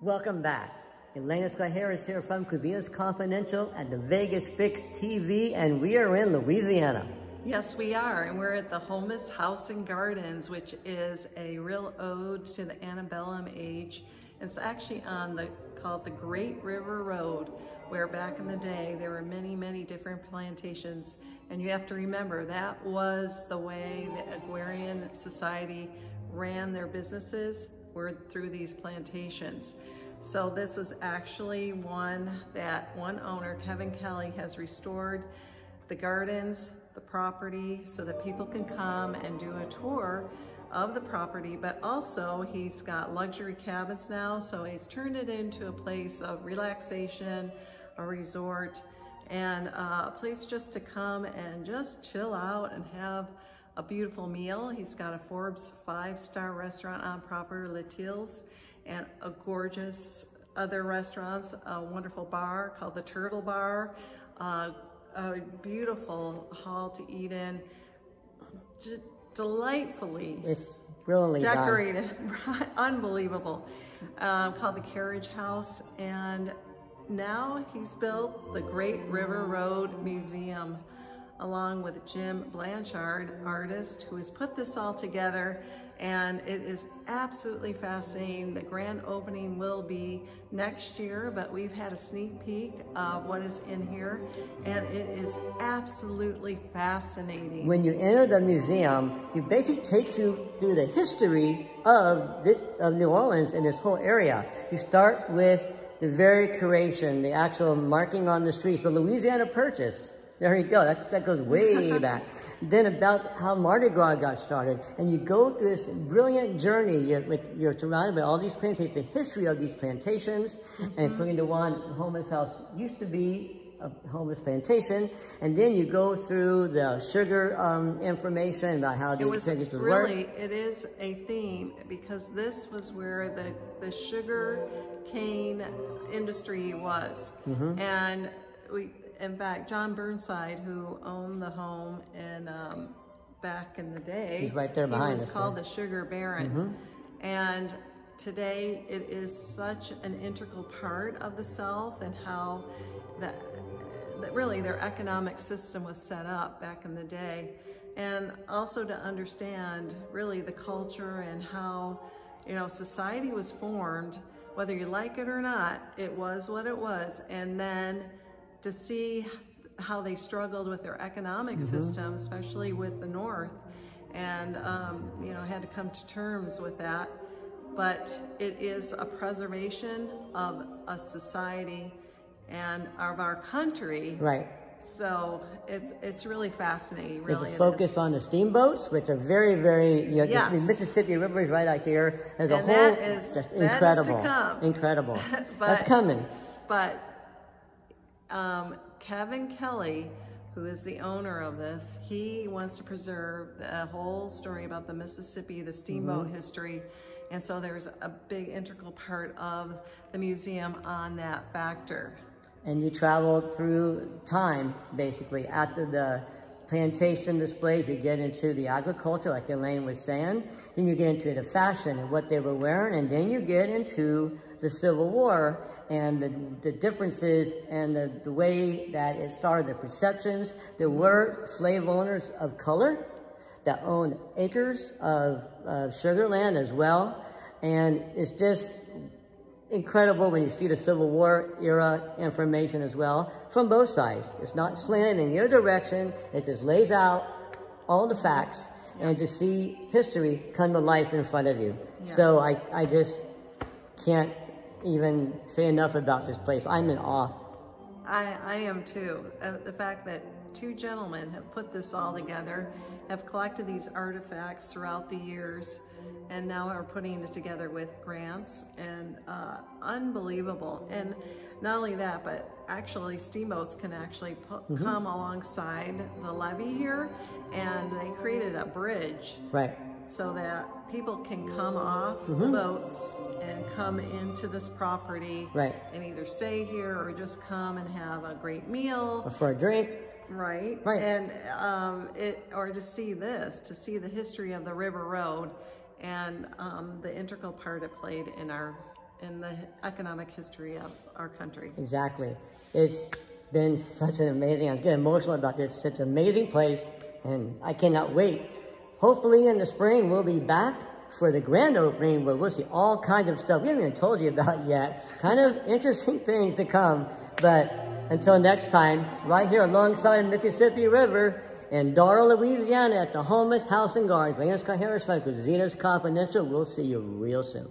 Welcome back. Elena Scott Harris here from Covina's Confidential at the Vegas Fix TV, and we are in Louisiana. Yes, we are, and we're at the Homus House and Gardens, which is a real ode to the antebellum age. It's actually called the Great River Road, where back in the day there were many, many different plantations. And you have to remember, that was the way the agrarian society ran their businesses, were through these plantations. So this is actually one that one owner, Kevin Kelly, has restored the gardens, the property, so that people can come and do a tour of the property, but also he's got luxury cabins now, so he's turned it into a place of relaxation, a resort, and a place just to come and just chill out and have a beautiful meal. He's got a Forbes 5-star restaurant on property, Les Tilles, and a gorgeous other restaurants, a wonderful bar called the Turtle Bar, a beautiful hall to eat in, delightfully It's brilliantly decorated, unbelievable, called the Carriage House. And now he's built the Great River Road Museum, along with Jim Blanchard, artist, who has put this all together, and it is absolutely fascinating. The grand opening will be next year, but we've had a sneak peek of what is in here, and it is absolutely fascinating. When you enter the museum, it basically takes you through the history of New Orleans and this whole area. You start with the very creation, the actual marking on the streets, the Louisiana Purchase. There you go, that goes way back. Then about how Mardi Gras got started. And you go through this brilliant journey. You're surrounded by all these plantations, the history of these plantations, and including the one Homus House used to be a Homus plantation. And then you go through the sugar information about how these plantations work. It is a theme, because this was where the sugar cane industry was. And in fact, John Burnside, who owned the home in back in the day, he's right there behind us. He was called the Sugar Baron. And today it is such an integral part of the South, and how that really their economic system was set up back in the day. And also to understand really the culture and how, you know, society was formed, whether you like it or not, it was what it was. And then to see how they struggled with their economic system, especially with the North, and you know, had to come to terms with that. But it is a preservation of a society and of our country. Right. So it's really fascinating. Really, there's a focus on the steamboats, which are very, very, you know, yes. The Mississippi River is right out here. There's a whole, that is incredible, to come. Incredible. That's coming. But Kevin Kelly, who is the owner of this, he wants to preserve the whole story about the Mississippi, the steamboat history. And so there's a big integral part of the museum on that factor. And you travel through time, basically. After the plantation displays, you get into the agriculture, like Elaine was saying. Then you get into the fashion and what they were wearing. And then you get into the Civil War and the differences and the way that it started, the perceptions. There were slave owners of color that owned acres of sugar land as well. And it's just incredible when you see the Civil War era information as well from both sides. It's not slanted in your direction. It just lays out all the facts and to see history come to life in front of you. Yes. So I just can't even say enough about this place. I'm in awe. I am too. The fact that two gentlemen have put this all together, have collected these artifacts throughout the years, and now are putting it together with grants, and unbelievable. And not only that, but actually steamboats can actually come alongside the levee here, and they created a bridge. Right. So that people can come off the boats and come into this property, right, and either stay here or just come and have a great meal. Or for a drink. Right. Right. And or to see this, to see the history of the River Road and the integral part it played in our in the economic history of our country. Exactly. It's been such an amazing, I'm getting emotional about this, such an amazing place, and I cannot wait. Hopefully in the spring we'll be back for the grand opening where we'll see all kinds of stuff we haven't even told you about yet. Kind of interesting things to come. But until next time, right here alongside Mississippi River in Dara, Louisiana at the Homeless House and Gardens. Lance Scott Harris, with Zenas Confidential. We'll see you real soon.